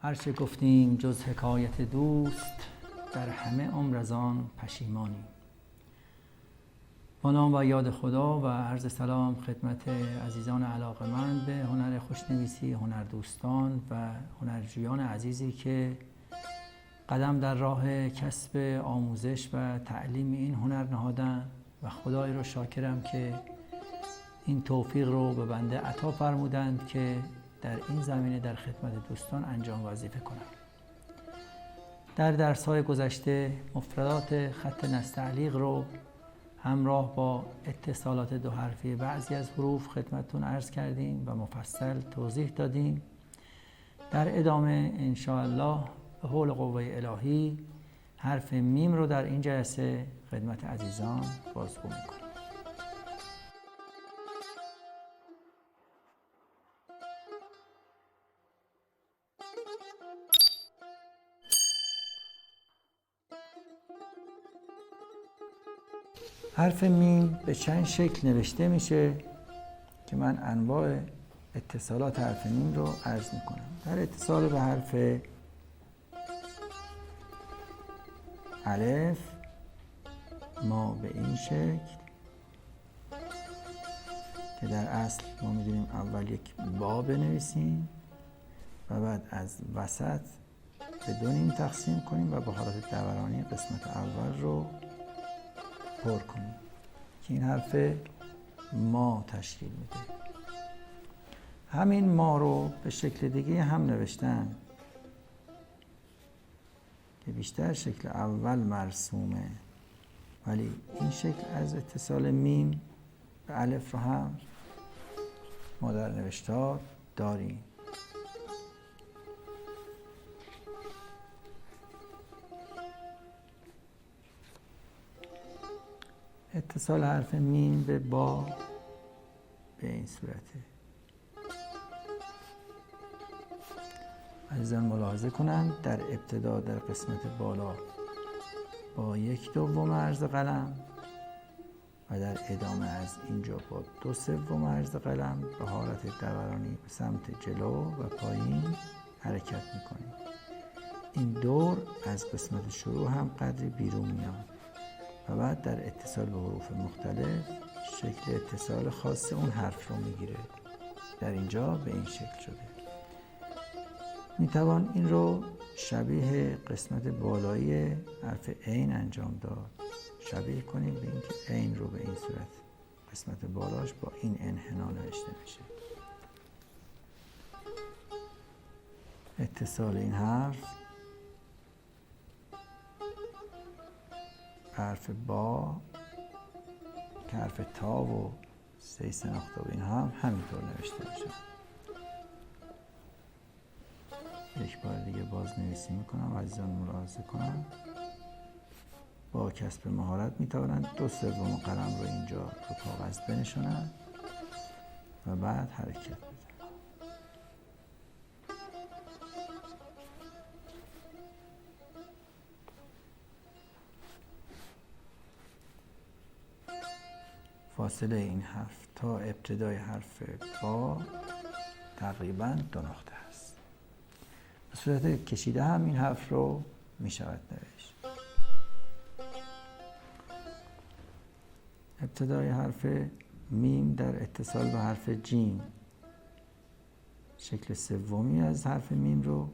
هرچه گفتیم جز حکایت دوست، در همه عمر از آن پشیمانیم. با نام و یاد خدا و عرض سلام خدمت عزیزان علاقه‌مند به هنر خوشنویسی، هنردوستان و هنرجویان عزیزی که قدم در راه کسب آموزش و تعلیم این هنر نهادن و خدای رو شاکرم که این توفیق رو به بنده عطا فرمودند که در این زمینه در خدمت دوستان انجام وظیفه کنم. در درس‌های گذشته مفردات خط نستعلیق رو همراه با اتصالات دو حرفی بعضی از حروف خدمتتون عرض کردیم و مفصل توضیح دادیم. در ادامه انشاءالله به حول قوه الهی حرف میم رو در این جلسه خدمت عزیزان بازگو میکنم. حرف میم به چند شکل نوشته میشه که من انواع اتصالات حرف میم رو عرض میکنم. در اتصال به حرف الف ما به این شکل که در اصل ما میدونیم اول یک با بنویسیم و بعد از وسط به دو نیم تقسیم کنیم و به حالت دورانی قسمت اول رو پر کنیم که این حرف ما تشکیل میده. همین ما رو به شکل دیگه هم نوشتن که بیشتر شکل اول مرسومه، ولی این شکل از اتصال میم به الف رو هم ما در نوشتار داریم. اتصال حرف میم به با به این صورته. عزیزان ملاحظه کنند در ابتدا در قسمت بالا با 1/2 عرض قلم و در ادامه از اینجا با 2/3 عرض قلم به حالت دورانی به سمت جلو و پایین حرکت میکنیم. این دور از قسمت شروع هم قدری بیرون میاد و بعد در اتصال به حروف مختلف شکل اتصال خاص اون حرف رو میگیره. در اینجا به این شکل شده. میتوان این رو شبیه قسمت بالایی حرف عین انجام داد. شبیه کنیم به اینکه عین رو به این صورت قسمت بالاش با این انحنا نوشته میشه. اتصال این حرف حرف با که حرف تا و 3 نقطه و این هم همینطور نوشته میشه. یک بار دیگه باز نویسی میکنم و عزیزان ملاحظه کنم با کسب مهارت میتوانند 2/3 قلم رو اینجا رو کاغذ بنشانند و بعد حرکت بدن. فاصله این حرف تا ابتدای حرف با تقریبا 2 نقطه است. به صورت کشیده هم این حرف رو می شود نوشت. ابتدای حرف میم در اتصال به حرف جیم شکل سومی از حرف میم رو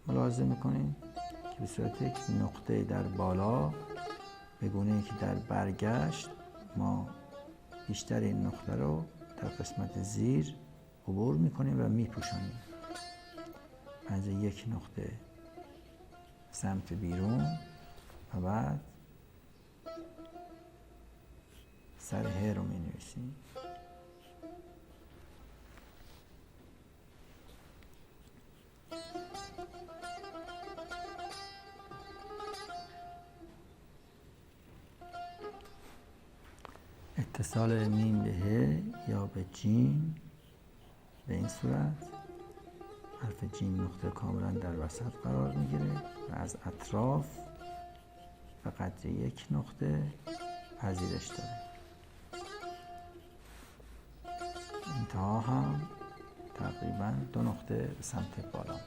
ملاحظه میکنیم که به صورت یک نقطه در بالا به گونه‌ای که در برگشت ما بیشتر این نقطه رو در قسمت زیر عبور میکنیم و میپوشانیم. از یک نقطه سمت بیرون و بعد سر ه رو مینویسیم. اتصال میم به ه یا به جیم به این صورت حرف جیم نقطه کاملا در وسط قرار میگیره و از اطراف به قدر 1 نقطه پذیرش داره. انتها هم تقریبا 2 نقطه به سمت بالا میاد.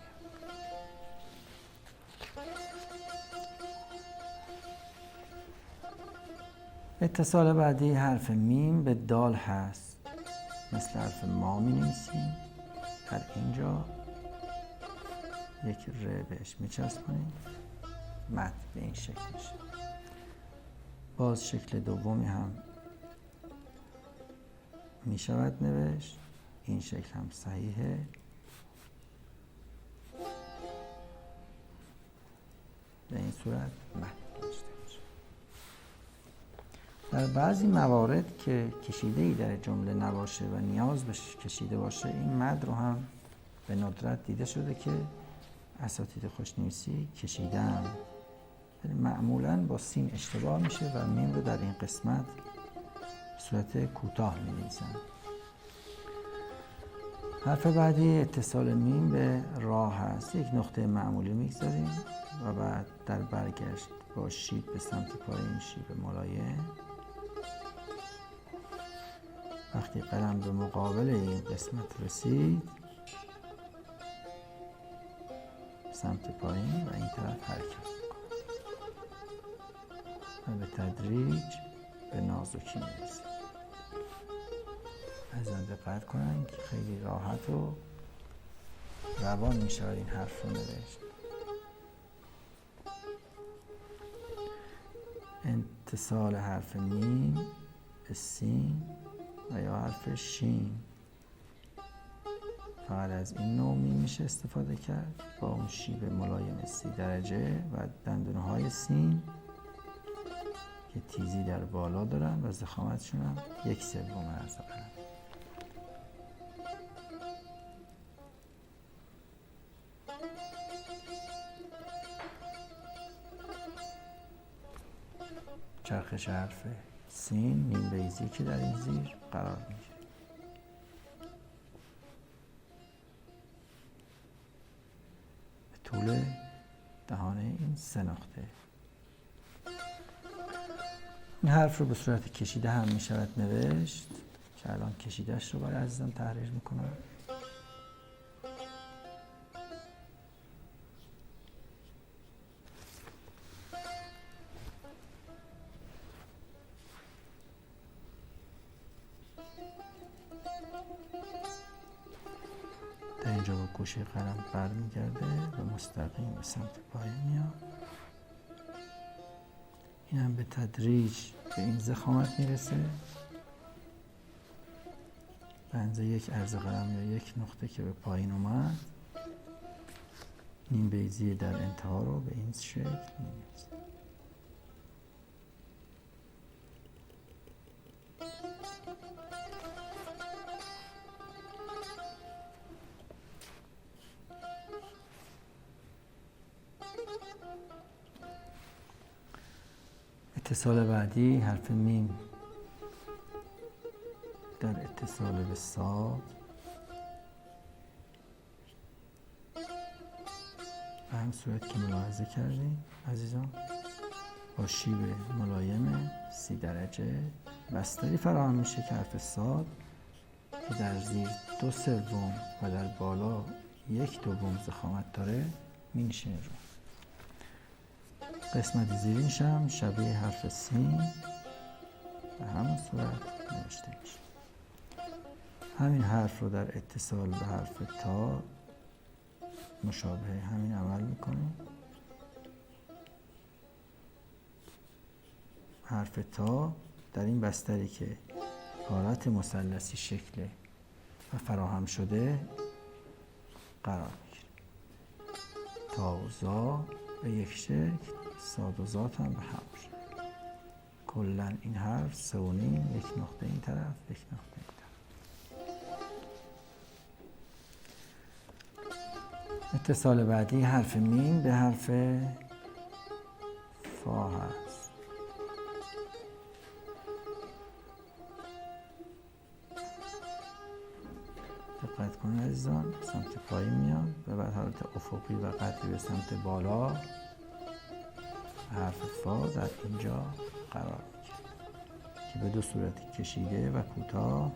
اتصال بعدی حرف میم به دال هست. مثل حرف ما می نویسیم. در اینجا یک ر بهش می چسبونیم، مد به این شکل میشه. باز شکل دومی هم می شود نوشت. این شکل هم صحیحه. به این صورت مد نوشته میشه. در بعضی موارد که کشیده‌ای در جمله نباشه و نیاز به کشیده باشه، این مد رو هم به ندرت دیده شده که اساتید خوشنویسی کشیدن. معمولاً با سین اشتباه میشه و میم رو در این قسمت به صورت کوتاه می‌نویسن. حرف بعدی اتصال میم به را هست. یک نقطه معمولی میگذاریم و بعد در برگشت با شیب به سمت پایین، شیب ملایم. وقتی قلم به مقابل این قسمت رسید، سمت پایین و این طرف حرکت میکنه و به تدریج به نازکی میرسه. عزیزان دقت کنن که خیلی راحت و روان میشود این حرف رو نوشت. اتصال حرف میم به سین و یا حرف شین، فقط از این نوع میم میشه استفاده کرد با اون شیب ملایم 30 درجه و دندونه های سین که تیزی در بالا دارن و ضخامتشون هم 1/3 عرض قلم. چرخش حرف سین نیم بیضی که در این زیر قرار میگیره. به طول دهانه این 3 نقطه. این حرف رو به صورت کشیده هم می شود نوشت که الان کشیدهش رو برای عزیزان تحریر میکنم. در اینجا با گوشه قلم برمیگرده و مستقیم به سمت پایین میاد. این هم به تدریج به این ضخامت میرسه. به اندازه یک عرض قلم یا یک نقطه که به پایین اومد، نیم بیضی در انتها رو به این شکل می‌نویسیم. اتصال بعدی حرف میم در اتصال به صاد به هم صورت که ملاحظه کردیم عزیزان، با شیب ملایم 30 درجه بستری فراهم میشه که حرف صاد که در زیر 2/3 و در بالا 1/2 ضخامت داره مینشینه رو. قسمت زیرینش هم شبیه حرف سین به همون صورت نوشته میشه. همین حرف رو در اتصال به حرف تا مشابه همین عمل میکنیم. حرف تا در این بستری که حالت مثلثی شکل و فراهم شده قرار میگیره. تا و زا به یک شکل، صاد و ذات هم به همون شکل. کلا این حرف 3.5، یک نقطه این طرف، یک نقطه این طرف. اتصال بعدی حرف میم به حرف فا هست. دقت کنید عزیزان، سمت پایین میاد و بعد حالت افقی و قطعی به سمت بالا. حرف فا در اینجا قرار میگیره که به 2 صورت کشیده و کوتاه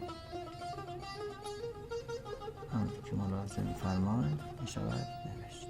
همونطور که ملاحظه می‌فرمایید میشود نوشت.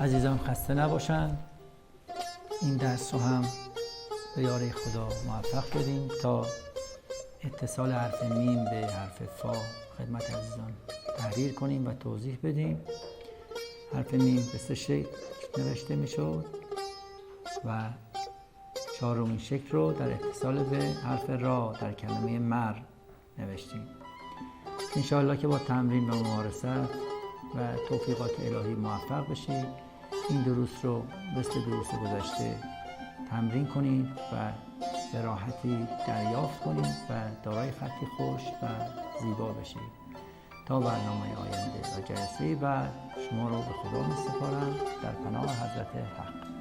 عزیزان خسته نباشند. این درس رو هم به یاری خدا موفق بدیم تا اتصال حرف میم به حرف فا خدمت عزیزان تحریر کنیم و توضیح بدیم. حرف میم به 3 شکل نوشته می شد و 4مین شکل رو در اتصال به حرف را در کلمه مر نوشتیم. انشاءالله که با تمرین و ممارست و توفیقات الهی موفق بشید. این دروس رو مثل دروس گذشته تمرین کنید و به راحتی دریافت کنید و دارای خطی خوش و زیبا بشید. تا برنامه آینده و جلسه بعد شما رو به خدا می سپارم در پناه حضرت حق.